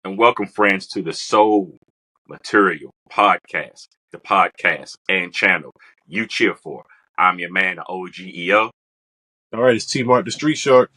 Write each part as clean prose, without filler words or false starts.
and welcome, friends, to the Soul Material Podcast, the podcast and channel you cheer for. I'm your man, the OGEO, All right, it's T Mark, the Street Shark.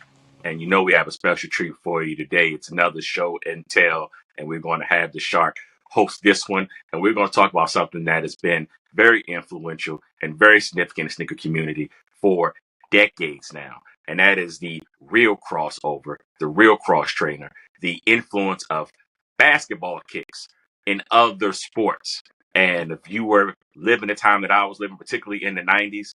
and you know we have a special treat for you today. It's another show and tell, and we're going to have the Shark host this one, and we're going to talk about something that has been very influential and very significant in the sneaker community for decades now, and that is the real crossover, the real cross trainer, the influence of basketball kicks in other sports. And if you were living the time that I was living, particularly in the 90s,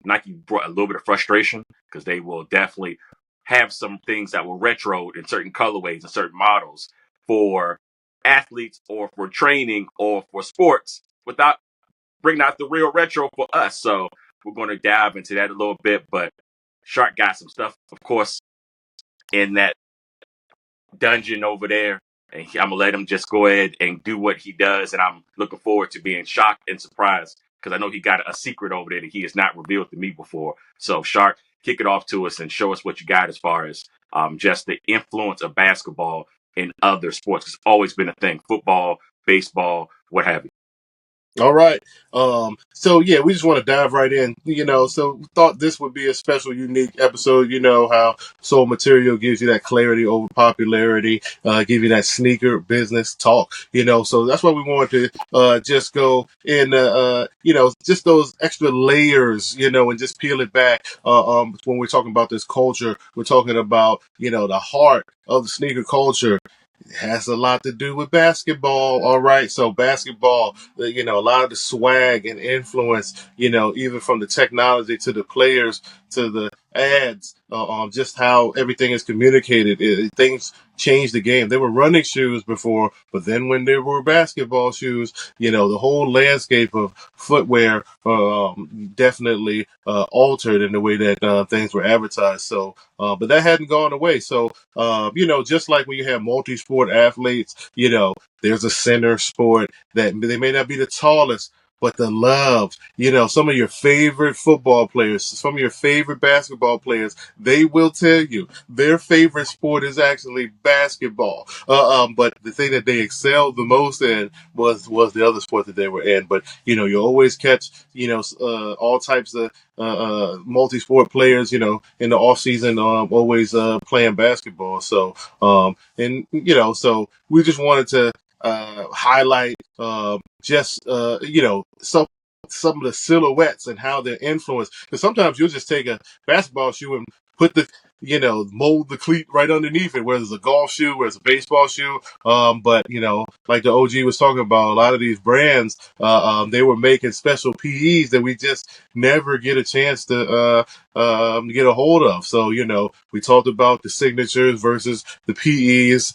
Nike brought a little bit of frustration because they will definitely have some things that were retroed in certain colorways and certain models for athletes or for training or for sports without bringing out the real retro for us. So we're going to dive into that a little bit. But Shark got some stuff, of course, in that dungeon over there. And I'm going to let him just go ahead and do what he does. And I'm looking forward to being shocked and surprised because I know he got a secret over there that he has not revealed to me before. So, Shark, kick it off to us and show us what you got as far as just the influence of basketball in other sports. It's always been a thing: football, baseball, what have you. All right. So yeah, we just want to dive right in, so we thought this would be a special, unique episode. You know how Soul Material gives you that clarity over popularity, give you that sneaker business talk, so that's why we wanted to, just go in, just those extra layers, and just peel it back. When we're talking about this culture, we're talking about, the heart of the sneaker culture. It has a lot to do with basketball. All right. So basketball, a lot of the swag and influence, even from the technology to the players to the ads, just how everything is communicated. Things changed the game. There were running shoes before, but then when there were basketball shoes, the whole landscape of footwear definitely altered in the way that things were advertised. So, but that hadn't gone away. So, just like when you have multi-sport athletes, there's a center sport that they may not be the tallest, but the love, some of your favorite football players, some of your favorite basketball players, they will tell you their favorite sport is actually basketball. But the thing that they excelled the most in was the other sport that they were in. But, you always catch, all types of multi-sport players, in the off season, always playing basketball. So, so we just wanted to highlight just some of the silhouettes and how they're influenced. Because sometimes you'll just take a basketball shoe and put the mold the cleat right underneath it, whether it's a golf shoe, whether it's a baseball shoe. But like the OG was talking about, a lot of these brands, they were making special PEs that we just never get a chance to get a hold of. So, we talked about the signatures versus the PEs,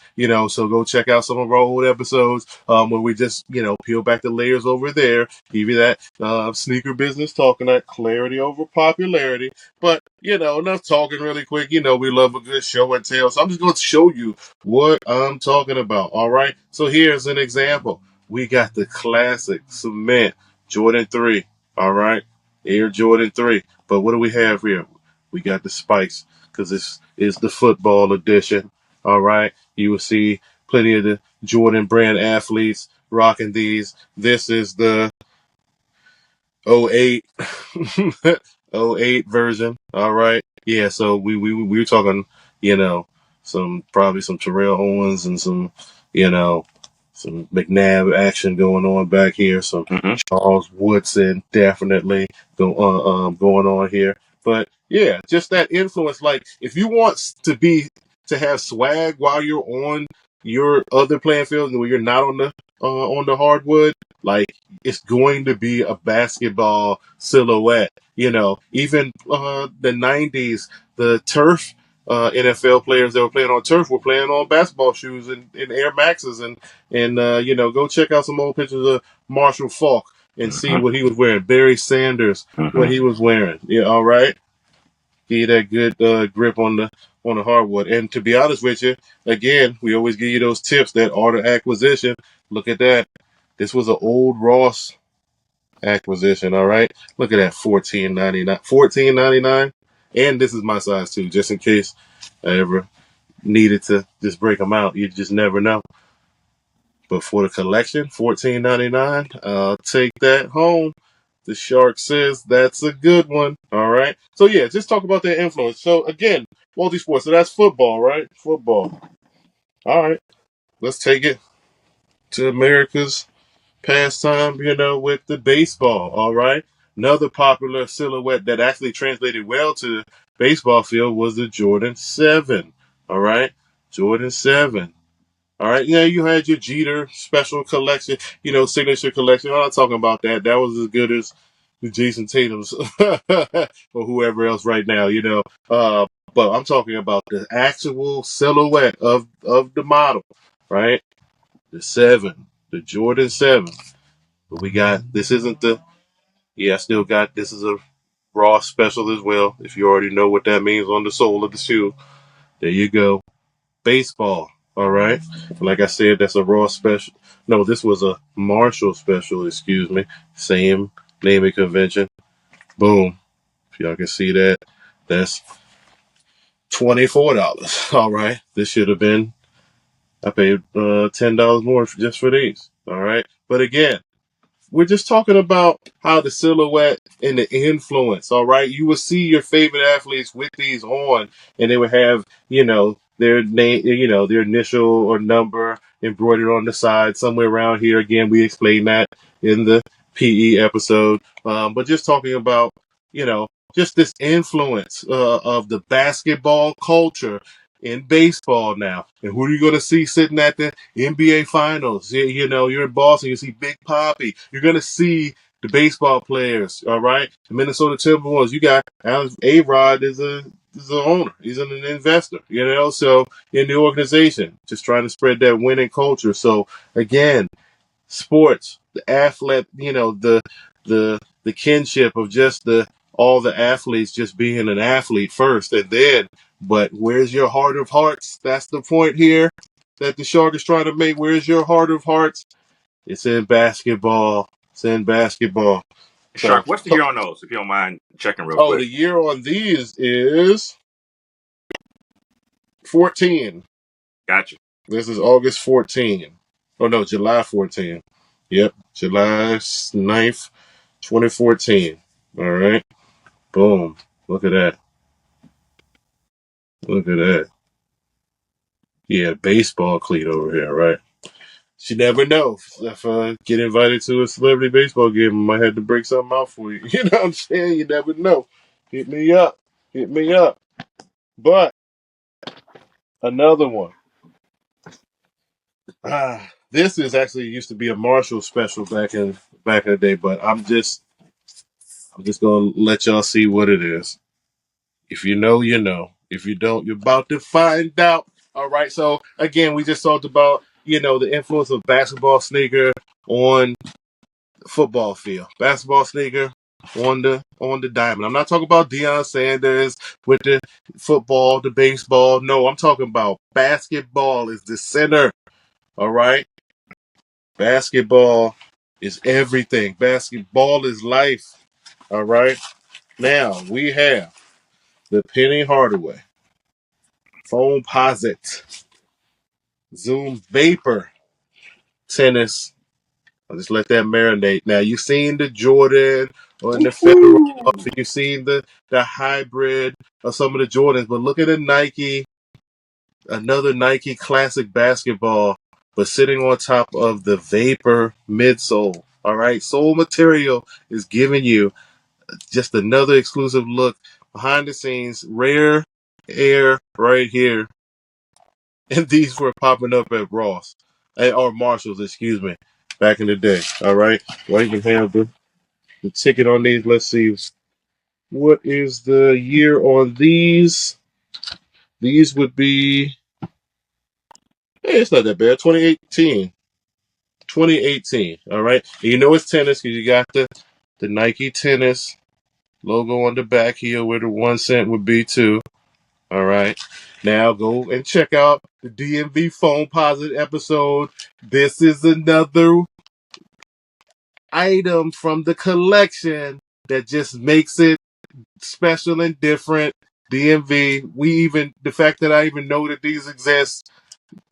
so go check out some of our old episodes, where we just, peel back the layers over there, give you that, sneaker business talking, that clarity over popularity. But, enough talking really quick. We love a good show and tell. So I'm just going to show you what I'm talking about. All right. So here's an example. We got the classic cement Jordan 3. All right. Air Jordan 3. But what do we have here? We got the spikes because this is the football edition. All right. You will see plenty of the Jordan brand athletes rocking these. This is the '08 '08 version. All right. Yeah. So we were talking, probably some Terrell Owens and some McNabb action going on back here. Some Mm-hmm. Charles Woodson definitely going on here. But yeah, just that influence. Like if you want to have swag while you're on your other playing field and when you're not on the hardwood, like it's going to be a basketball silhouette. Even the '90s, the turf. NFL players that were playing on turf were playing on basketball shoes and Air Maxes and go check out some old pictures of Marshall Falk and see Mm-hmm. what he was wearing. Barry Sanders, what Mm-hmm. he was wearing. Yeah, all right. Give you that good grip on the hardwood. And to be honest with you, again, we always give you those tips. That art of acquisition. Look at that. This was an old Ross acquisition. All right. Look at that, $14.99. $14.99. And this is my size too, just in case I ever needed to just break them out. You just never know. But for the collection, $14.99, I'll take that home. The Shark says that's a good one. All right. So yeah, just talk about their influence. So again, multi-sport. So that's football, right? Football. All right. Let's take it to America's pastime, with the baseball. All right. Another popular silhouette that actually translated well to the baseball field was the Jordan 7. All right. Jordan 7. All right. Yeah, you had your Jeter special collection, signature collection. I'm not talking about that. That was as good as the Jason Tatum's or whoever else right now. But I'm talking about the actual silhouette of the model, right? The 7, the Jordan 7. But we got, this isn't I still got, this is a raw special as well. If you already know what that means on the sole of the shoe, there you go. Baseball. All right. Like I said, that's a Raw special. No, this was a Marshall special, excuse me. Same naming convention. Boom. If y'all can see that, that's $24. All right. This should have been, I paid $10 more just for these. All right. But again, we're just talking about how the silhouette and the influence, all right? You will see your favorite athletes with these on, and they would have, their name, their initial or number embroidered on the side somewhere around here. Again, we explained that in the PE episode. But just talking about, you know, just this influence of the basketball culture in baseball now. And who are you going to see sitting at the NBA Finals? You're in Boston, you see Big Poppy. You're going to see the baseball players, all right? The Minnesota Timberwolves, you got A-Rod is an owner. He's an investor, so in the organization, just trying to spread that winning culture. So, again, sports, the athlete, the kinship of just all the athletes just being an athlete first, and then, but where's your heart of hearts? That's the point here that the Shark is trying to make. Where's your heart of hearts? It's in basketball. It's in basketball. So, Shark, what's the year on those? If you don't mind checking real the quick. year on these is 14. Gotcha. This is August 14. Oh no, July 14. Yep, July 9th, 2014. All right. Boom. Look at that. Look at that. Yeah, baseball cleat over here, right? You never know. If I get invited to a celebrity baseball game, I might have to break something out for you. You know what I'm saying? You never know. Hit me up. Hit me up. But another one. This is actually used to be a Marshall special back in the day, but I'm just gonna let y'all see what it is. If you know, you know. If you don't, you're about to find out. All right. So again, we just talked about the influence of basketball sneaker on the football field. Basketball sneaker on the diamond. I'm not talking about Deion Sanders with the football, the baseball. No, I'm talking about basketball is the center. All right. Basketball is everything. Basketball is life. All right. Now we have the Penny Hardaway Foam Posit Zoom Vapor Tennis. I'll just let that marinate. Now you've seen the Jordan or in the Federal, you've seen the hybrid of some of the Jordans, but look at the Nike, another Nike classic basketball, but sitting on top of the Vapor midsole. All right, sole material is giving you just another exclusive look behind the scenes, rare air right here. And these were popping up at Ross or Marshalls, excuse me, back in the day. All right, well, you can have the ticket on these. Let's see, what is the year on these? These would be, hey, it's not that bad. 2018. 2018. All right, and it's tennis because you got the Nike tennis logo on the back here where the 1 cent would be too. All right. Now go and check out the DMV Phone Posit episode. This is another item from the collection that just makes it special and different. DMV. The fact that I even know that these exist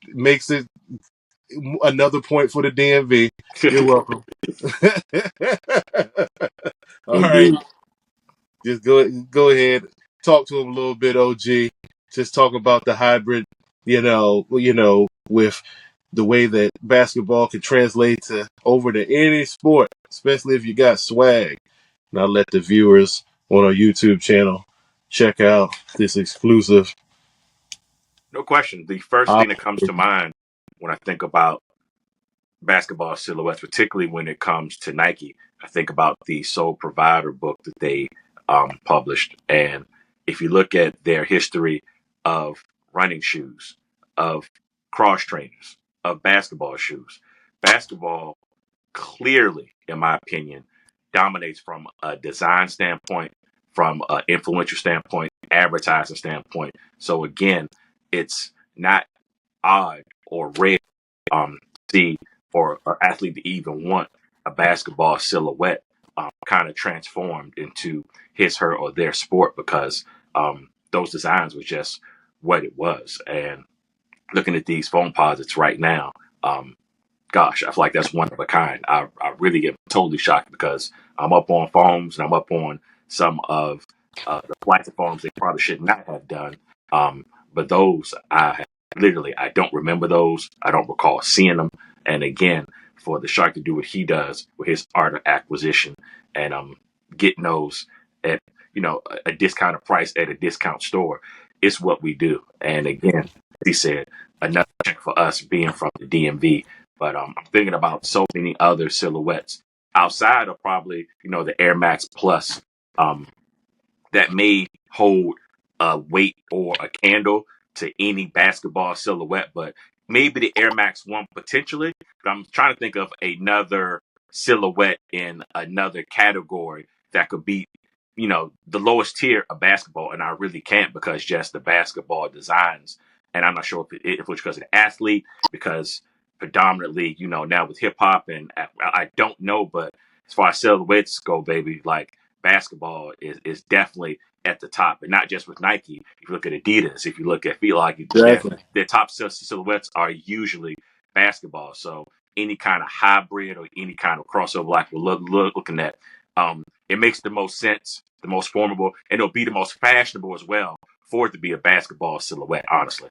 makes it another point for the DMV. You're welcome. All right, Indeed. just go ahead, talk to him a little bit, OG. Just talk about the hybrid, with the way that basketball can translate to over to any sport, especially if you got swag. And I'll let the viewers on our YouTube channel check out this exclusive. No question. The first thing that comes to mind when I think about basketball silhouettes, particularly when it comes to Nike, I think about the Sole Provider book that they published. And if you look at their history of running shoes, of cross trainers, of basketball shoes, basketball clearly, in my opinion, dominates from a design standpoint, from an influential standpoint, advertising standpoint. So again, it's not odd or rare see for an athlete to even want a basketball silhouette kind of transformed into his, her, or their sport because those designs were just what it was. And looking at these foam posits right now, gosh, I feel like that's one of a kind. I really get totally shocked because I'm up on foams and I'm up on some of the plastic foams they probably should not have done. But those, I don't remember those. I don't recall seeing them. And again, for the Shark to do what he does with his art of acquisition and getting those at a discounted price at a discount store, it's what we do. And again, he said another check for us being from the DMV. But I'm thinking about so many other silhouettes outside of probably the Air Max Plus that may hold a weight or a candle to any basketball silhouette, but maybe the Air Max 1 potentially. But I'm trying to think of another silhouette in another category that could be, the lowest tier of basketball, and I really can't because just the basketball designs. And I'm not sure if it's because of the athlete, because predominantly, now with hip hop, and I don't know, but as far as silhouettes go, baby, like basketball is definitely at the top, and not just with Nike. If you look at Adidas, if you look at Feel Like Exactly. their top silhouettes are usually basketball. So any kind of hybrid or any kind of crossover like we're looking at, it makes the most sense, the most formable, and it'll be the most fashionable as well for it to be a basketball silhouette, honestly.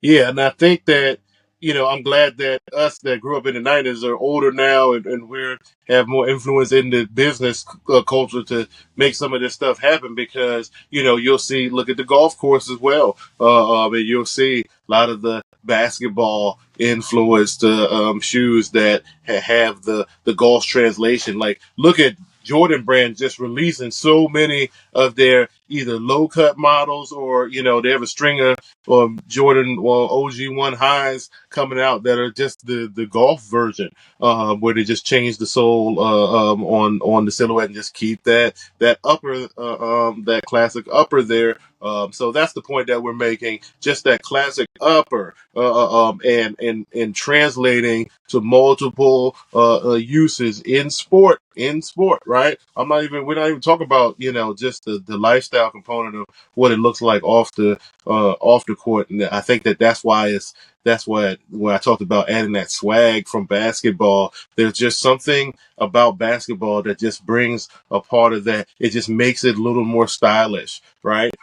Yeah, and I think that I'm glad that us that grew up in the '90s are older now, and we have more influence in the business culture to make some of this stuff happen. Because you'll see, look at the golf course as well, and you'll see a lot of the basketball influenced shoes that have the golf translation. Like, look at Jordan Brand just releasing so many of their either low cut models, or they have a string of or Jordan or OG1 highs coming out that are just the golf version, where they just change the sole on the silhouette and just keep that upper that classic upper there. So that's the point that we're making. Just that classic upper, and translating to multiple uses in sport. In sport, right? We're not even talking about just the lifestyle component of what it looks like off the court. And I think that's what when I talked about adding that swag from basketball. There's just something about basketball that just brings a part of that. It just makes it a little more stylish, right?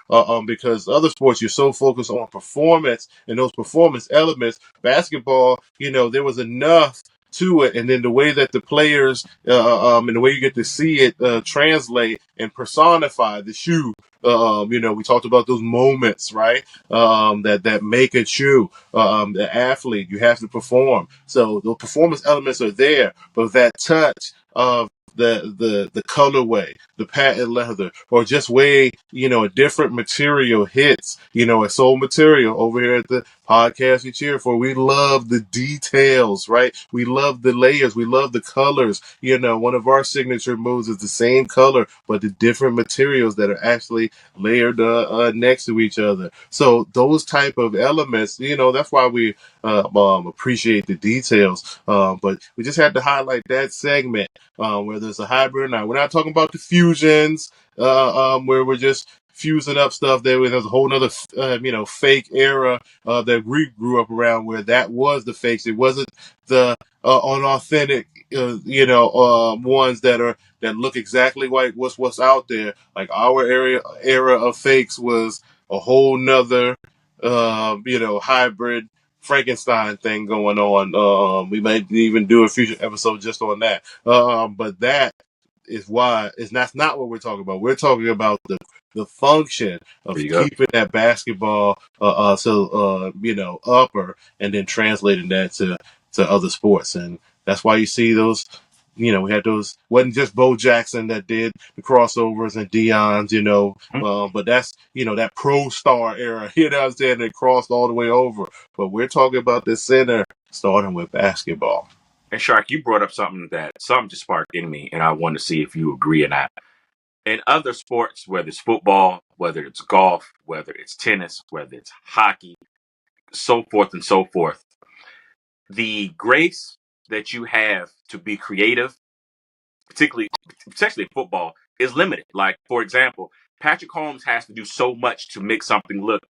Because other sports you're so focused on performance and those performance elements. Basketball, there was enough to it, and then the way that the players and the way you get to see it translate and personify the shoe. We talked about those moments, right? That make a shoe. The athlete, you have to perform. So the performance elements are there, but that touch of the colorway, the patent leather, or just way a different material hits. A soul material over here at the podcast we cheer for. We love the details, right? We love the layers. We love the colors. One of our signature moves is the same color, but the different materials that are actually layered next to each other. So those type of elements, that's why we appreciate the details. But we just had to highlight that segment where there's a hybrid. Now we're not talking about the fusions where we're just fusing up stuff. There's a whole other, fake era that we grew up around where that was the fakes. It wasn't the unauthentic, ones that look exactly like what's out there. Like our era of fakes was a whole nother, hybrid Frankenstein thing going on. We might even do a future episode just on that. But that is why that's not what we're talking about. We're talking about the function There of you go. keeping that basketball upper and then translating that to other sports. And that's why you see those, we had those, wasn't just Bo Jackson that did the crossovers and Dion's, but that's, that pro star era, you know what I'm saying, that crossed all the way over. But we're talking about the center starting with basketball. And Shark, you brought up something just sparked in me, and I want to see if you agree or not. In other sports, whether it's football, whether it's golf, whether it's tennis, whether it's hockey, so forth and so forth, the grace that you have to be creative, particularly especially football, is limited. Like, for example, Patrick Holmes has to do so much to make something look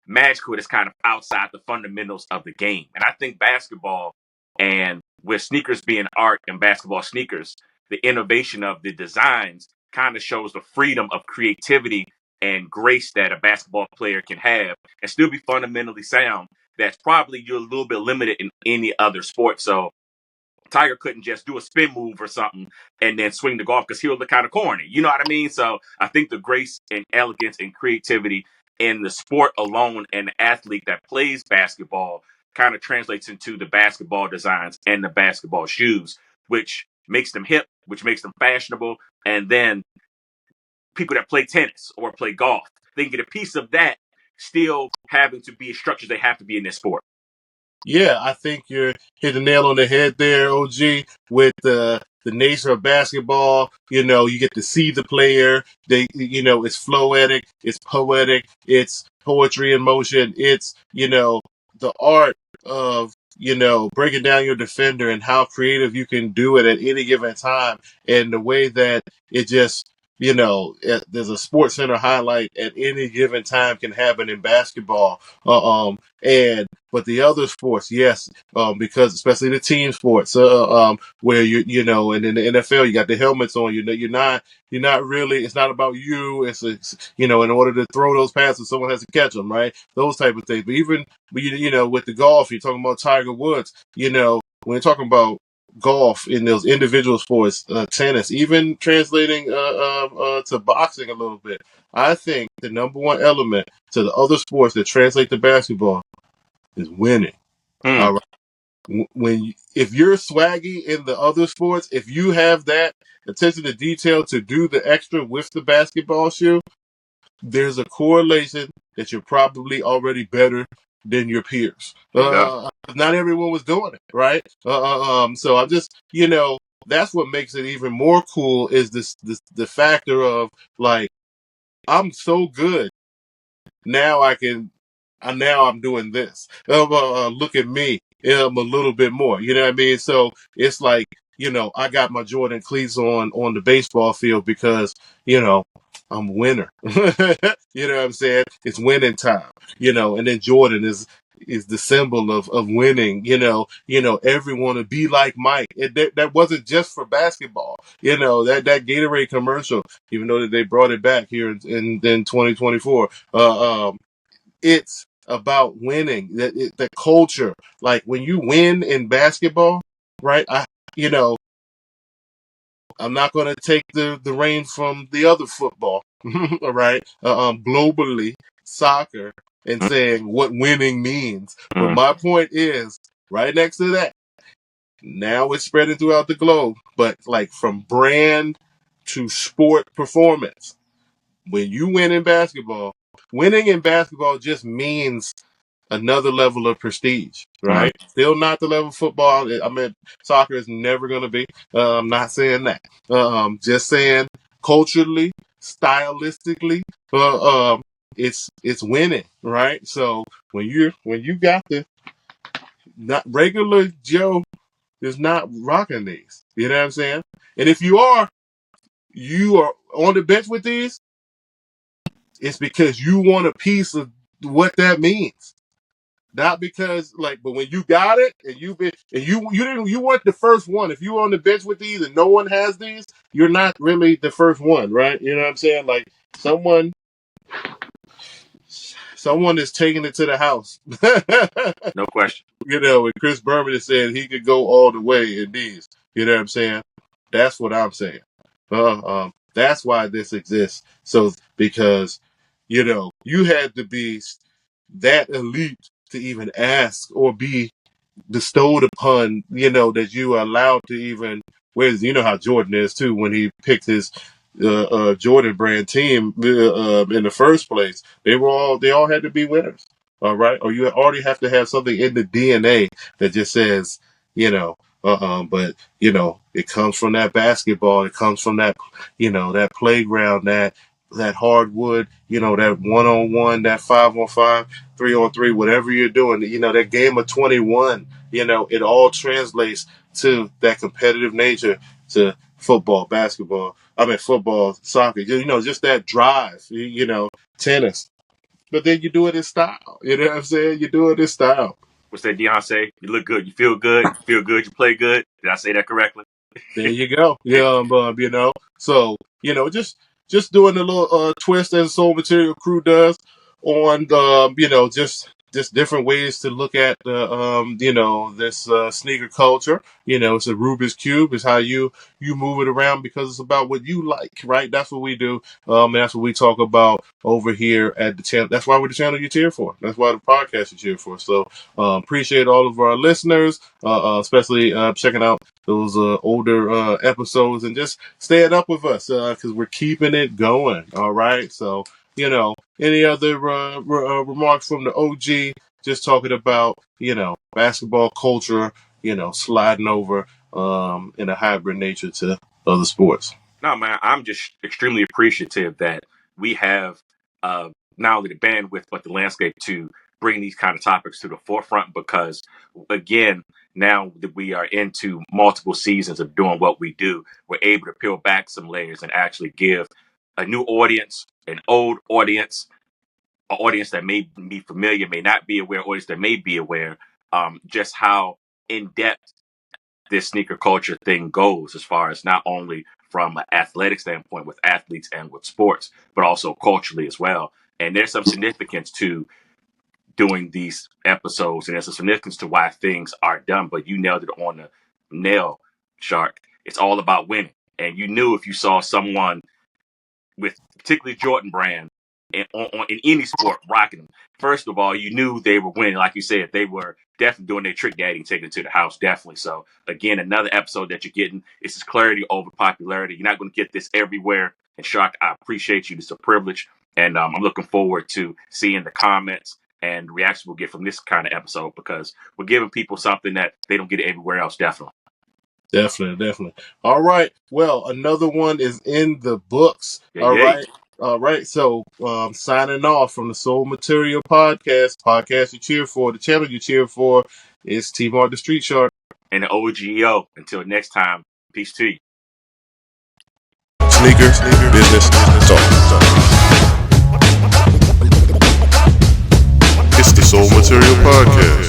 magical that's kind of outside the fundamentals of the game. And I think basketball, and with sneakers being art and basketball sneakers, the innovation of the designs kind of shows the freedom of creativity and grace that a basketball player can have and still be fundamentally sound. That's probably you're a little bit limited in any other sport. So Tiger couldn't just do a spin move or something and then swing the golf because he would look kind of corny. You know what I mean? So I think the grace and elegance and creativity in the sport alone and the athlete that plays basketball kind of translates into the basketball designs and the basketball shoes, which makes them hip, which makes them fashionable. And then people that play tennis or play golf, they can get a piece of that still having to be as structured they have to be in this sport. Yeah, I think you're hit the nail on the head there, OG, with the nature of basketball. You get to see the player. It's floetic, it's poetic, it's poetry in motion. It's, the art of, breaking down your defender and how creative you can do it at any given time. And the way that it just, there's a Sports Center highlight at any given time can happen in basketball. But the other sports, yes, because especially the team sports, where and in the NFL you got the helmets on. You're not really. It's not about you. In order to throw those passes, someone has to catch them, right? Those type of things. But even with the golf, you're talking about Tiger Woods. When you're talking about golf in those individual sports, tennis, even translating to boxing a little bit. I think the number one element to the other sports that translate to basketball is winning. Hmm. All right. If you're swaggy in the other sports, if you have that attention to detail to do the extra with the basketball shoe, there's a correlation that you're probably already better than your peers. There you go. Not everyone was doing it, right? So I'm just, that's what makes it even more cool is the factor of like, I'm so good now now I'm doing this. Look at me. A little bit more. You know what I mean? So it's like, I got my Jordan cleats on the baseball field because, I'm a winner. You know what I'm saying? It's winning time. And then Jordan is the symbol of winning. Everyone to be like Mike. That wasn't just for basketball. That Gatorade commercial, even though that they brought it back here in 2024. It's about winning. The culture, like when you win in basketball, right? You know, I'm not going to take the reign from the other football, all right? Globally, soccer, and saying what winning means. But Mm-hmm. my point is, right next to that, now it's spreading throughout the globe, but like from brand to sport performance. When you win in basketball, winning in basketball just means another level of prestige, Mm-hmm. right? Still not the level of football. I mean, soccer is never going to be. I'm not saying that. Just saying culturally, stylistically, it's winning, right? So when you got the not regular Joe is not rocking these. You know what I'm saying? And if you are on the bench with these, it's because you want a piece of what that means. Not because but when you got it and you weren't the first one. If you were on the bench with these and no one has these, you're not really the first one, right? You know what I'm saying? Like someone is taking it to the house. No question. And Chris Berman is saying he could go all the way in these. You know what I'm saying? That's what I'm saying. That's why this exists. So because you had to be that elite to even ask or be bestowed upon, that you are allowed to even. Whereas how Jordan is too when he picked his Jordan brand team in the first place. They all had to be winners. All right, or you already have to have something in the DNA that just says, but it comes from that basketball. It comes from that, that playground, that hardwood, that 1-on-1, that 5-on-5, 3-on-3, whatever you're doing, that game of 21, it all translates to that competitive nature to football, basketball. Football, soccer, just that drive, tennis. But then you do it in style. You know what I'm saying? You do it in style. What's that Deion say? You look good, you feel good, you play good. Did I say that correctly? There you go. Yeah, So, just doing a little twist as Soul Material Crew does on just different ways to look at this sneaker culture. It's a Rubik's Cube. It's how you move it around because it's about what you like, right? That's what we do. And that's what we talk about over here at the channel. That's why we're the channel you cheer for. That's why the podcast you cheer for. So appreciate all of our listeners, especially checking out those older episodes and just staying up with us because we're keeping it going. All right. So, any other remarks from the OG? Just talking about, basketball culture, sliding over in a hybrid nature to other sports. No, man, I'm just extremely appreciative that we have not only the bandwidth but the landscape to bring these kind of topics to the forefront because, again, now that we are into multiple seasons of doing what we do, we're able to peel back some layers and actually give a new audience, an old audience, an audience that may be familiar, may not be aware, audience that may be aware, just how in depth this sneaker culture thing goes as far as not only from an athletic standpoint with athletes and with sports, but also culturally as well. And there's some significance to doing these episodes, and there's a significance to why things are done. But you nailed it on the nail, Shark. It's all about winning. And you knew if you saw someone with particularly Jordan brand in any sport rocking them, first of all, you knew they were winning. Like you said, they were definitely doing their trick daddy and taking it to the house, definitely. So, again, another episode that you're getting. It's this clarity over popularity. You're not going to get this everywhere. And, Shark, I appreciate you. It's a privilege. And I'm looking forward to seeing the comments and the reaction we'll get from this kind of episode because we're giving people something that they don't get everywhere else, definitely. Definitely. All right. Well, another one is in the books. All right. So, signing off from the Soul Material podcast you cheer for, the channel you cheer for is T-Mark the Street Shark. And the OGEO. Until next time, peace to you. Sneaker business talk. It's the Soul Material Podcast.